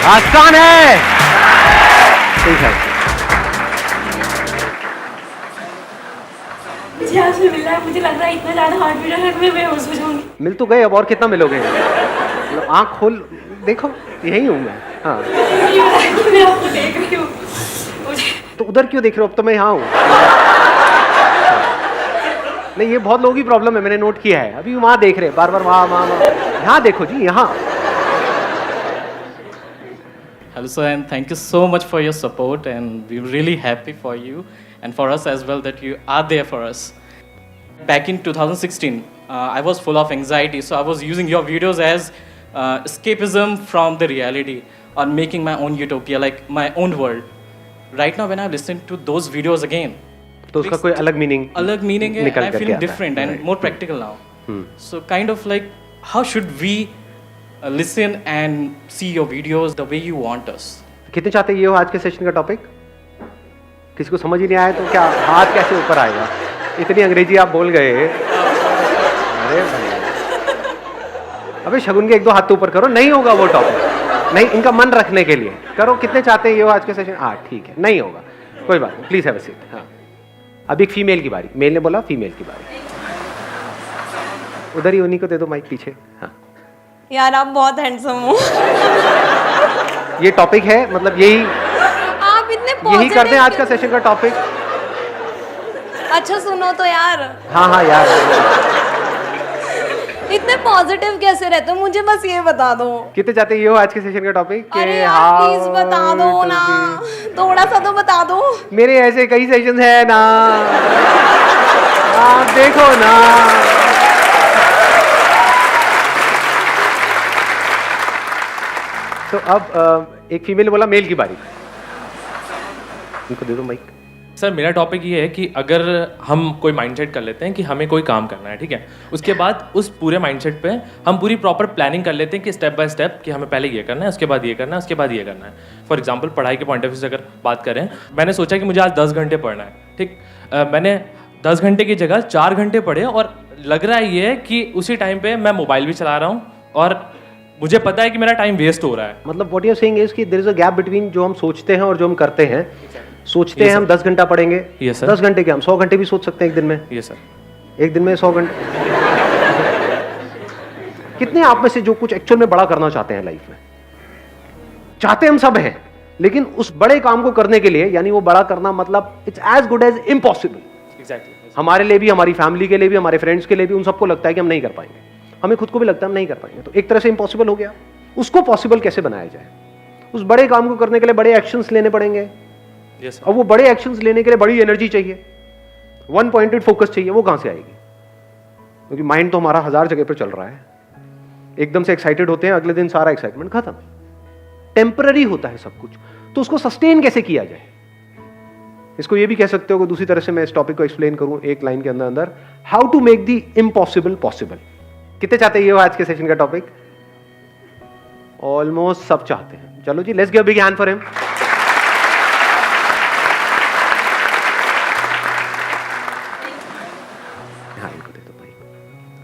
आसान है। ठीक है, मुझे आपसे मिल रहा है, मुझे लग रहा है इतना ज़्यादा हार्ट बीट है मैं बेहोश हो जाऊंगी। मिल तो गए, अब और कितना मिलोगे? आंख खोल देखो, यही हूँ मैं। हाँ, मैं आपको देख रही हूँ, मुझे तो उधर क्यों देख रहे हो? अब तो मैं यहाँ हूँ। नहीं, ये बहुत लोगों की प्रॉब्लम है, मैंने नोट किया है। अभी वहाँ देख रहे हैं, बार बार वहाँ वहाँ वहाँ। यहाँ देखो जी, यहाँ। Hello sir, and thank you so much for your support, and we're really happy for you and for us as well that you are there for us. Back in 2016, I was full of anxiety, so I was using your videos as escapism from the reality or making my own utopia, like my own world. Right now when I listen to those videos again, तो उसका कोई अलग meaning है, निकल I'm करके feeling आता है। different and Right. more practical now. So kind of like, how should we listen and see your videos the way you want us? कितने चाहते ये हो आज के सेशन का टॉपिक? किसी को समझ ही नहीं आया तो क्या हाथ कैसे ऊपर आएगा? इतनी अंग्रेजी आप बोल गए। अरे भाई, अबे शगुन के एक दो हाथ तो ऊपर करो, नहीं होगा वो टॉपिक। नहीं, इनका मन रखने के लिए करो। कितने चाहते हैं ये हो आज के सेशन? हाँ ठीक है, नहीं होगा, कोई बात नहीं, प्लीज हैव अ सीट। हाँ, अब एक फीमेल की बारी। मेल ने बोला फीमेल की बारी। उधर ही उन्हीं को दे दो माइक पीछे। हाँ, यार आप बहुत हैंडसम हो। ये टॉपिक है, मतलब यही आप इतने यही करते हैं आज का सेशन का टॉपिक। अच्छा सुनो तो यार, हाँ हाँ यार, इतने पॉजिटिव कैसे रहते हो? मुझे बस ये बता दो। कितने चाहते हैं ये हो आज के सेशन का टॉपिक? अरे यार प्लीज बता दो ना, थोड़ा सा तो बता दो। मेरे ऐसे कई सेशन है ना, आप देखो ना। तो अब एक फीमेल बोला मेल की बारी। उनको दे दो माइक। सर मेरा टॉपिक ये है कि अगर हम कोई माइंडसेट कर लेते हैं कि हमें कोई काम करना है, ठीक है, उसके बाद उस पूरे माइंडसेट पे हम पूरी प्रॉपर प्लानिंग कर लेते हैं कि स्टेप बाय स्टेप कि हमें पहले ये करना है, उसके बाद ये करना है, उसके बाद ये करना है। फॉर एग्जांपल पढ़ाई के पॉइंट ऑफ व्यू से अगर बात करें, मैंने सोचा कि मुझे आज 10 घंटे पढ़ना है, ठीक। मैंने 10 घंटे की जगह 4 घंटे पढ़े और लग रहा है ये कि उसी टाइम पे मैं मोबाइल भी चला रहा हूँ और मुझे पता है कि मेरा टाइम वेस्ट हो रहा है। मतलब what you are saying is कि there is a gap between जो हम सोचते हैं और जो हम करते हैं। सोचते हैं हम 10 घंटा पढ़ेंगे, Yes, sir. 10 घंटे क्या हम 100 घंटे भी सोच सकते हैं एक दिन में। ये सर, एक दिन में 100 घंटे। कितने आप में से जो कुछ एक्चुअल में बड़ा करना चाहते हैं लाइफ में? चाहते हम सब हैं, लेकिन उस बड़े काम को करने के लिए, यानी वो बड़ा करना मतलब it's as good as impossible. Exactly. हमारे लिए भी, हमारी फैमिली के लिए भी, हमारे फ्रेंड्स के लिए भी, उन सबको लगता है कि हम नहीं कर पाएंगे। हमें खुद को भी लगता है हम नहीं कर पाएंगे, तो एक तरह से इम्पॉसिबल हो गया। उसको पॉसिबल कैसे बनाया जाए? उस बड़े काम को करने के लिए बड़े एक्शंस लेने पड़ेंगे। यस अब वो बड़े एक्शंस लेने के लिए बड़ी एनर्जी चाहिए, वन पॉइंटेड फोकस चाहिए। वो कहां से आएगी? क्योंकि माइंड तो हमारा 1000 जगह पर चल रहा है। एकदम से एक्साइटेड होते हैं, अगले दिन सारा एक्साइटमेंट खत्म। टेम्पररी होता है सब कुछ, तो उसको सस्टेन कैसे किया जाए? इसको ये भी कह सकते हो कि दूसरी तरह से मैं इस टॉपिक को एक्सप्लेन करूं एक लाइन के अंदर अंदर, how to make the impossible possible. कितने चाहते हैं ये आज के सेशन का टॉपिक? ऑलमोस्ट सब चाहते हैं। चलो जी, let's give a big hand for him.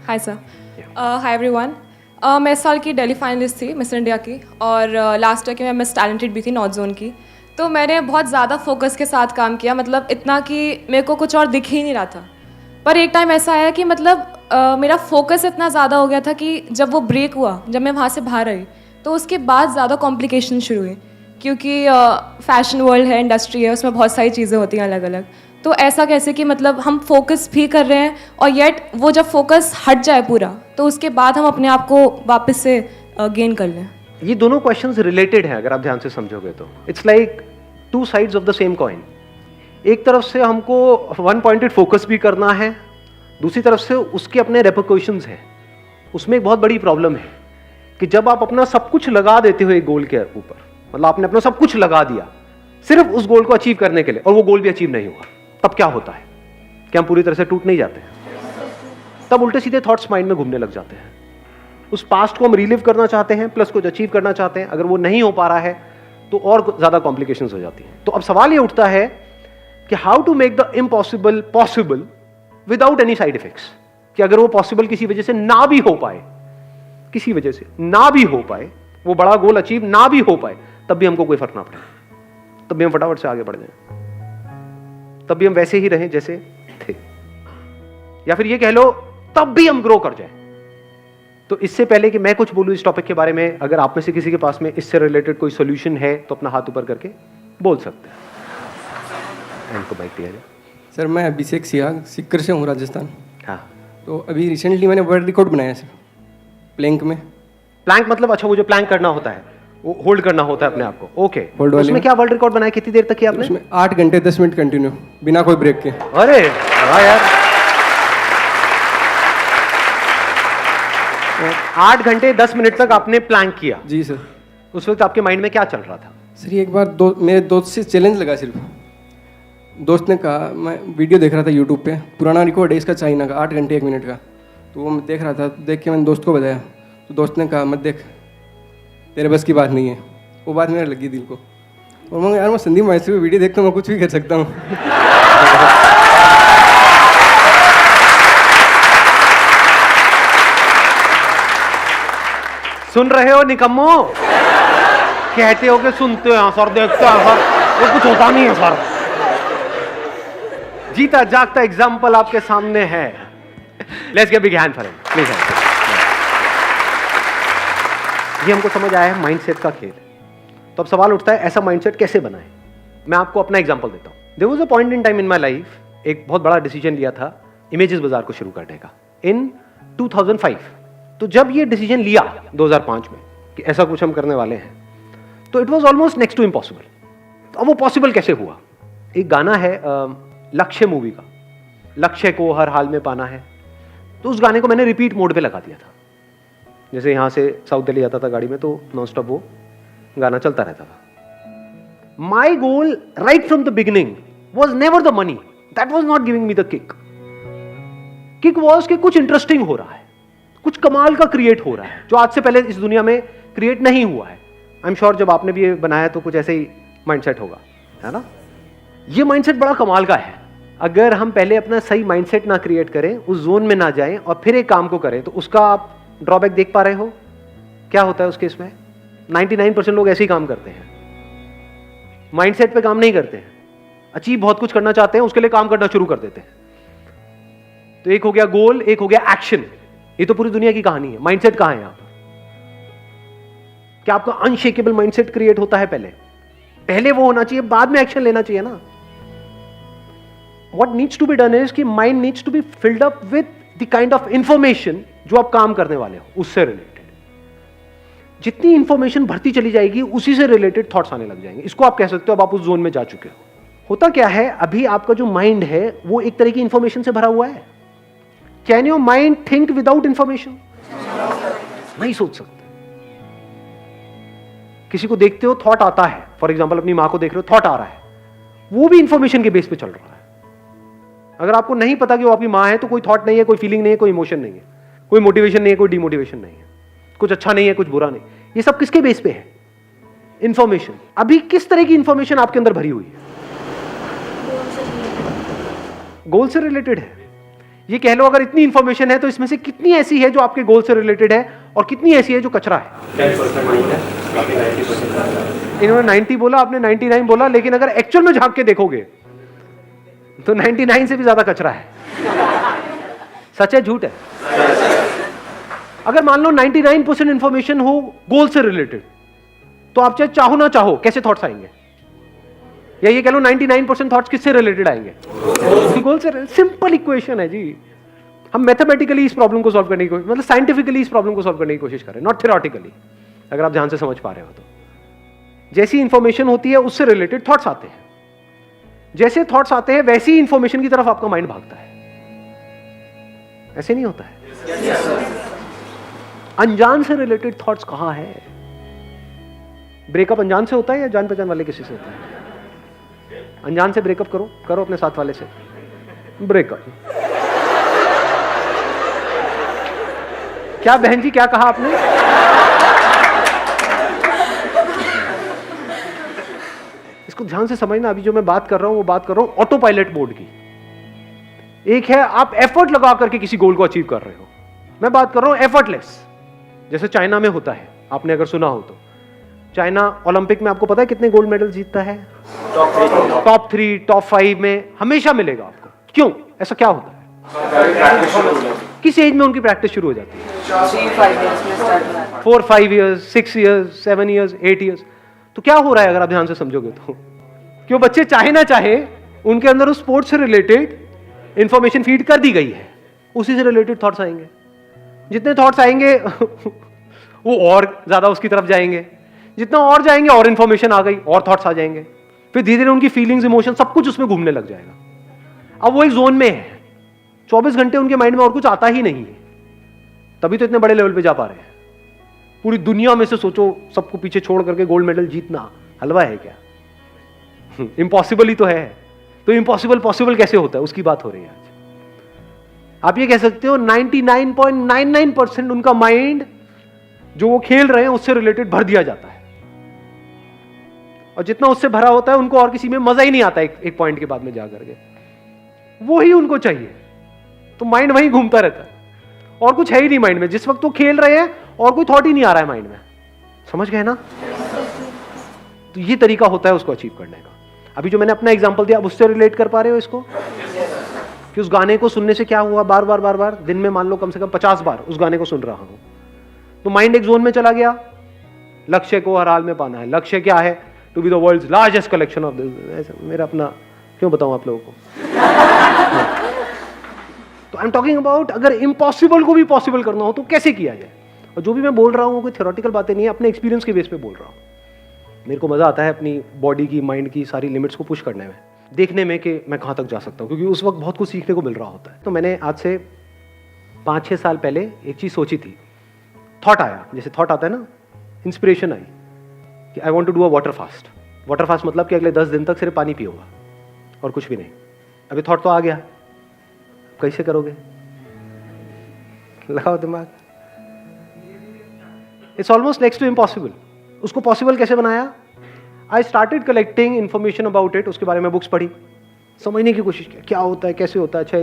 Hi sir, hi everyone. मैं इस साल की दिल्ली फाइनलिस्ट थी मिस इंडिया की, और लास्ट ईयर की मैं मिस टैलेंटेड भी थी नॉर्थ जोन की। तो मैंने बहुत ज़्यादा फोकस के साथ काम किया, मतलब इतना कि मेरे को कुछ और दिख ही नहीं रहा था। पर एक टाइम ऐसा आया कि मतलब मेरा फोकस इतना ज़्यादा हो गया था कि जब वो ब्रेक हुआ, जब मैं वहाँ से बाहर आई, तो उसके बाद ज़्यादा कॉम्प्लिकेशन शुरू हुई, क्योंकि फैशन वर्ल्ड है, इंडस्ट्री है, उसमें बहुत सारी चीज़ें होती हैं अलग अलग। तो ऐसा कैसे कि मतलब हम फोकस भी कर रहे हैं और येट वो जब फोकस हट जाए पूरा, तो उसके बाद हम अपने आप को वापस से गेन कर लें। ये दोनों क्वेश्चंस रिलेटेड हैं अगर आप ध्यान से समझोगे तो। It's like two sides of the same coin. एक तरफ से हमको वन पॉइंटेड फोकस भी करना है, दूसरी तरफ से उसके अपने रेपरकशंस हैं। उसमें एक बहुत बड़ी प्रॉब्लम है कि जब आप अपना सब कुछ लगा देते हो एक गोल के ऊपर, मतलब आपने अपना सब कुछ लगा दिया सिर्फ उस गोल को अचीव करने के लिए, और वो गोल भी अचीव नहीं हुआ, तब क्या होता है? क्या हम पूरी तरह से टूट नहीं जाते हैं? तब उल्टे सीधे थॉट्स माइंड में घूमने लग जाते हैं। उस पास्ट को हम रिलीव करना चाहते हैं, प्लस कुछ अचीव करना चाहते हैं। अगर वो नहीं हो पा रहा है तो और ज्यादा कॉम्प्लिकेशंस हो जाती हैं। तो अब सवाल ये उठता है कि how to make the impossible possible without any side effects. कि अगर वो पॉसिबल किसी वजह से ना भी हो पाए, किसी वजह से ना भी हो पाए, वो बड़ा गोल अचीव ना भी हो पाए, तब भी हमको कोई फर्क ना पड़े, तब भी हम फटाफट से आगे बढ़ जाएं, तब भी हम वैसे ही रहें जैसे थे, या फिर ये कह लो तब भी हम ग्रो कर जाएं। तो इससे पहले कि मैं कुछ बोलूं इस टॉपिक के बारे में, अगर आप में से किसी के पास में इससे रिलेटेड कोई सोल्यूशन है तो अपना हाथ ऊपर करके बोल सकते हैं। इनको माइक दिया जाए। सर मैं अभिषेक सियाग सिक्कर से हूँ, राजस्थान। हाँ, तो अभी रिसेंटली मैंने वर्ल्ड रिकॉर्ड बनाया सर प्लैंक में। प्लैंक मतलब अच्छा वो जो प्लैंक करना होता है, वो होल्ड करना होता है अपने आप को, ओके। Hold वाले उसमें में। क्या वर्ल्ड रिकॉर्ड बनाया, कितनी देर तक किया आपने? उसमें 8 घंटे 10 मिनट कंटिन्यू बिना कोई ब्रेक के। अरे वाह यार, 8 घंटे 10 मिनट तक आपने प्लैंक किया। जी सर। उस वक्त आपके माइंड में क्या चल रहा था? सर एक बार मेरे दोस्त से चैलेंज लगा, सिर्फ दोस्त ने कहा, मैं वीडियो देख रहा था यूट्यूब पे, पुराना रिकॉर्ड है इसका चाइना का 8 घंटे 1 मिनट का, तो वो मैं देख रहा था, देख के मैंने दोस्त को बताया, तो दोस्त ने कहा मत देख, तेरे बस की बात नहीं है। वो बात मेरे लगी दिल को, और मैं यार मैं संदीप माहेश्वरी वीडियो देखता हूँ, मैं कुछ भी कर सकता हूँ। सुन रहे हो निकम्मो? कहते हो कि सुनते हैं सर, देखते हैं सर, वो कुछ होता नहीं है सर। जीता जागता एग्जाम्पल आपके सामने है। Let's give big hand for him please. ये हमको समझ आया है माइंडसेट का खेल। तो अब सवाल उठता है ऐसा माइंडसेट कैसे बनाएं? मैं आपको अपना एग्जांपल देता हूं। There was a point in time in my life, एक बहुत बड़ा डिसीजन लिया था इमेजेस बाजार को शुरू करने का इन 2005। तो जब ये डिसीजन लिया 2005 में कि ऐसा कुछ हम करने वाले हैं, तो it was almost next to impossible. तो अब वो पॉसिबल कैसे हुआ? एक गाना है लक्ष्य मूवी का, लक्ष्य को हर हाल में पाना है। तो उस गाने को मैंने रिपीट मोड पे लगा दिया था। जैसे यहाँ से साउथ दिल्ली जाता था गाड़ी में, तो नॉन स्टॉप वो गाना चलता रहता था। My goal right from the beginning was never the money, that was not giving me the kick. Kick वॉज कि कुछ इंटरेस्टिंग हो रहा है, कुछ कमाल का क्रिएट हो रहा है जो आज से पहले इस दुनिया में क्रिएट नहीं हुआ है। आई एम श्योर जब आपने भी ये बनाया तो कुछ ऐसे ही माइंडसेट होगा, है ना? ये माइंडसेट बड़ा कमाल का है। अगर हम पहले अपना सही माइंडसेट ना क्रिएट करें, उस जोन में ना जाएं और फिर एक काम को करें, तो उसका आप ड्रॉबैक देख पा रहे हो क्या होता है उस केस में? 99% लोग ऐसे ही काम करते हैं, माइंडसेट पे काम नहीं करते हैं। अचीव बहुत कुछ करना चाहते हैं, उसके लिए काम करना शुरू कर देते हैं। तो एक हो गया गोल, एक हो गया एक्शन। ये तो पूरी दुनिया की कहानी है। माइंडसेट कहां है यहां पर? क्या आपका अनशेकेबल माइंडसेट क्रिएट होता है पहले वो होना चाहिए, बाद में एक्शन लेना चाहिए ना। What needs to be done is कि mind needs to be filled up with the kind of information जो आप काम करने वाले हो उससे रिलेटेड। जितनी इंफॉर्मेशन भरती चली जाएगी, उसी से रिलेटेड थॉट्स आने लग जाएंगे। इसको आप कह सकते हो अब आप उस जोन में जा चुके हो। होता क्या है, अभी आपका जो माइंड है वो एक तरह की इंफॉर्मेशन से भरा हुआ है। Can your mind think without information? नहीं सोच सकते। किसी को देखते हो, थॉट आता है, फॉर एग्जाम्पल अपनी मां को देख रहे हो, थॉट आ रहा है, वो भी इंफॉर्मेशन के बेस पे चल रहा है। अगर आपको नहीं पता कि वो आपकी मां है, तो कोई थॉट नहीं है, कोई फीलिंग नहीं है, कोई इमोशन नहीं है, कोई मोटिवेशन नहीं है, कोई डिमोटिवेशन नहीं है, कुछ अच्छा नहीं है, कुछ बुरा नहीं। ये सब किसके बेस पे है? इंफॉर्मेशन। अभी किस तरह की इंफॉर्मेशन आपके अंदर भरी हुई है? गोल से रिलेटेड है। ये कह लो अगर इतनी इंफॉर्मेशन है तो इसमें से कितनी ऐसी है जो आपके गोल से रिलेटेड है और कितनी ऐसी है जो कचरा है? 10% माइंड है, आपने 90%। इन्होंने 90 बोला, आपने 99 बोला, लेकिन अगर एक्चुअल में झांक के देखोगे तो 99 से भी ज्यादा कचरा है। सच है झूठ है? अगर मान लो 99% इंफॉर्मेशन हो गोल से रिलेटेड, तो आप चाहे चाहो ना चाहो कैसे थॉट्स आएंगे? या ये कह लो 99% थॉट्स किससे रिलेटेड आएंगे? गोल से। सिंपल इक्वेशन है जी। हम मैथमेटिकली इस प्रॉब्लम को सॉल्व करने की, मतलब साइंटिफिकली इस प्रॉब्लम को सॉल्व करने की कोशिश करें, नॉट थ्योरेटिकली। अगर आप ध्यान से समझ पा रहे हो तो जैसी इंफॉर्मेशन होती है उससे रिलेटेड थॉट्स आते हैं। जैसे थॉट्स आते हैं वैसी इंफॉर्मेशन की तरफ आपका माइंड भागता है। ऐसे नहीं होता है? अनजान से रिलेटेड थॉट्स कहां है? ब्रेकअप अनजान से होता है या जान पहचान वाले किसी से होता है? अनजान से ब्रेकअप करो अपने साथ वाले से ब्रेकअप। क्या बहन जी, क्या कहा आपने? इसको ध्यान से समझना। अभी जो मैं बात कर रहा हूं वो बात कर रहा हूं ऑटो पायलट मोड की। एक है आप एफर्ट लगा करके किसी गोल को अचीव कर रहे हो, मैं बात कर रहा हूं एफर्टलेस, जैसे चाइना में होता है, आपने अगर सुना हो तो। चाइना ओलंपिक में आपको पता है कितने गोल्ड मेडल जीतता है? टॉप 3, टॉप 5 में हमेशा मिलेगा आपको। क्यों? ऐसा क्या होता है? किस एज में उनकी प्रैक्टिस शुरू हो जाती है? 4, 5 ईयर्स, 6 ईयर्स, 7 ईयर्स, 8 ईयर्स। तो क्या हो रहा है अगर आप ध्यान से समझोगे तो? क्यों बच्चे चाहे ना चाहे उनके अंदर उस स्पोर्ट्स से रिलेटेड इंफॉर्मेशन फीड कर दी गई है, उसी से रिलेटेड थॉट्स आएंगे। जितने थॉट्स आएंगे वो और ज्यादा उसकी तरफ जाएंगे, जितना और जाएंगे और इंफॉर्मेशन आ गई, और थॉट्स आ जाएंगे, फिर धीरे धीरे उनकी फीलिंग्स, इमोशन सब कुछ उसमें घूमने लग जाएगा। अब वो एक जोन में है, 24 घंटे उनके माइंड में और कुछ आता ही नहीं है, तभी तो इतने बड़े लेवल पे जा पा रहे हैं। पूरी दुनिया में से सोचो, सबको पीछे छोड़ करके गोल्ड मेडल जीतना हलवा है क्या? इम्पॉसिबल ही तो है। तो इम्पॉसिबल पॉसिबल कैसे होता है, उसकी बात हो रही है आज। आप ये कह सकते हो 99.99% उनका माइंड जो वो खेल रहे हैं उससे रिलेटेड भर दिया जाता है, और जितना उससे भरा होता है उनको और किसी में मजा ही नहीं आता। एक पॉइंट के बाद में जाकर के वो ही उनको चाहिए, तो माइंड वहीं घूमता रहता है, और कुछ है ही नहीं माइंड में। जिस वक्त वो खेल रहे हैं और कोई थॉट ही नहीं आ रहा है माइंड में, समझ गए ना? तो ये तरीका होता है उसको अचीव करने का। अभी जो मैंने अपना एग्जांपल दिया, अब उससे रिलेट कर पा रहे हो इसको? कि उस गाने को सुनने से क्या हुआ, बार बार दिन में मान लो कम से कम 50 बार उस गाने को सुन रहा हूं, तो माइंड एक जोन में चला गया। लक्ष्य को हर हाल में पाना है। लक्ष्य क्या है? To be the world's largest collection of this. मेरा अपना क्यों बताऊं आप लोगों को? तो आई एम टॉकिंग अबाउट अगर इम्पॉसिबल को भी पॉसिबल करना हो तो कैसे किया जाए। और जो भी मैं बोल रहा हूं कोई थ्योरेटिकल बातें नहीं है, अपने एक्सपीरियंस के बेस पे बोल रहा हूं। मेरे को मजा आता है अपनी बॉडी की, माइंड की सारी लिमिट्स को पुश करने में, देखने में कि मैं कहां तक जा सकता हूं, क्योंकि उस वक्त बहुत कुछ सीखने को मिल रहा होता है। तो मैंने आज से 5-6 साल पहले एक चीज सोची थी, थॉट आया, जैसे थॉट आता है ना, इंस्पिरेशन आई कि I want to do a water fast. Water fast मतलब कि अगले 10 दिन तक सिर्फ पानी पियूंगा और कुछ भी नहीं। अभी थॉट तो आ गया, कैसे करोगे? लगाओ दिमाग। It's almost next to impossible. उसको पॉसिबल कैसे बनाया? I started collecting information about it. उसके बारे में बुक्स पढ़ी, समझने की कोशिश की क्या होता है, कैसे होता है। अच्छा,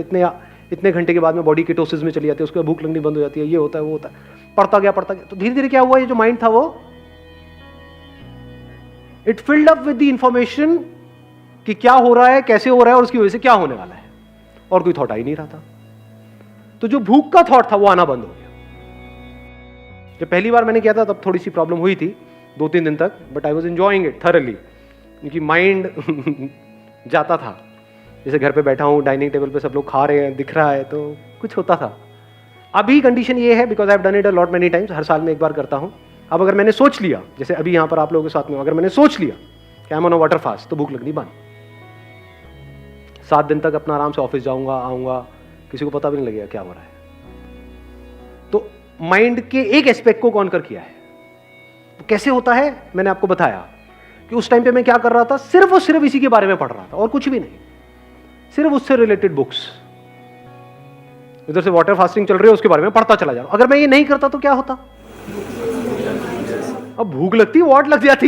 इतने घंटे के बाद में बॉडी कीटोसिस में चली जाती है, उसके बाद भूख लगनी बंद हो जाती है, ये होता है वो होता है। पढ़ता गया तो धीरे धीरे क्या हुआ, ये जो माइंड था वो it filled up with the information कि क्या हो रहा है, कैसे हो रहा है और उसकी वजह से क्या होने वाला है, और कोई थॉट आ ही नहीं रहा था। तो जो भूख का थॉट था वो आना बंद हो गया। जब पहली बार मैंने किया था तब थोड़ी सी प्रॉब्लम हुई थी 2-3 दिन तक, but I was enjoying it thoroughly, क्योंकि माइंड जाता था। जैसे घर पे बैठा हूँ, डाइनिंग टेबल पे सब लोग खा रहे हैं, दिख रहा है, तो कुछ होता था। अभी कंडीशन ये है, because I have done it a lot many times, हर साल में एक बार करता हूँ। अब अगर मैंने सोच लिया, जैसे अभी यहाँ पर आप लोगों के साथ में, अगर मैंने सोच लिया कि I am on a water fast, तो भूख लगनी बंद। 7 दिन तक अपना आराम से ऑफिस जाऊंगा, आऊंगा, किसी को पता भी नहीं लगेगा क्या हो रहा है। तो माइंड के एक एस्पेक्ट को कॉन्कर किया है। तो कैसे होता है मैंने आपको बताया कि उस टाइम पे मैं क्या कर रहा था, सिर्फ और सिर्फ इसी के बारे में पढ़ रहा था और कुछ भी नहीं, सिर्फ उससे रिलेटेड बुक्स। इधर से वाटर फास्टिंग चल रही है, उसके बारे में पढ़ता चला जा रहा हूं। अगर मैं ये नहीं करता तो क्या होता? अब भूख लगती, वाट लग जाती,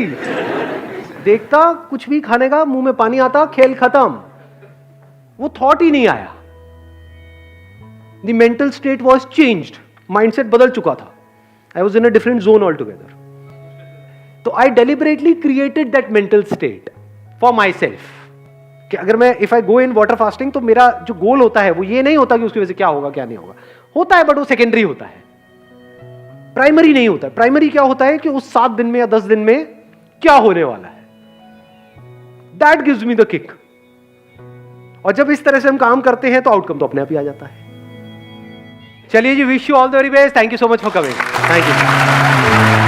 देखता कुछ भी खाने का, मुंह में पानी आता, खेल खत्म, वो थॉट ही नहीं आया। The mental state was changed, mindset बदल चुका था। I was in a different zone all together. तो I deliberately created that mental state for my self, कि अगर मैं if I go in water fasting तो मेरा जो गोल होता है वो ये नहीं होता कि उसकी वजह से क्या होगा क्या नहीं होगा, होता है बट वो सेकेंडरी होता है, प्राइमरी नहीं होता है। प्राइमरी क्या होता है कि उस 7 दिन में या 10 दिन में क्या होने वाला है, that gives me the kick. और जब इस तरह से हम काम करते हैं तो आउटकम तो अपने आप ही आ जाता है। चलिए जी, wish you all the very best, thank you so much for coming, thank you.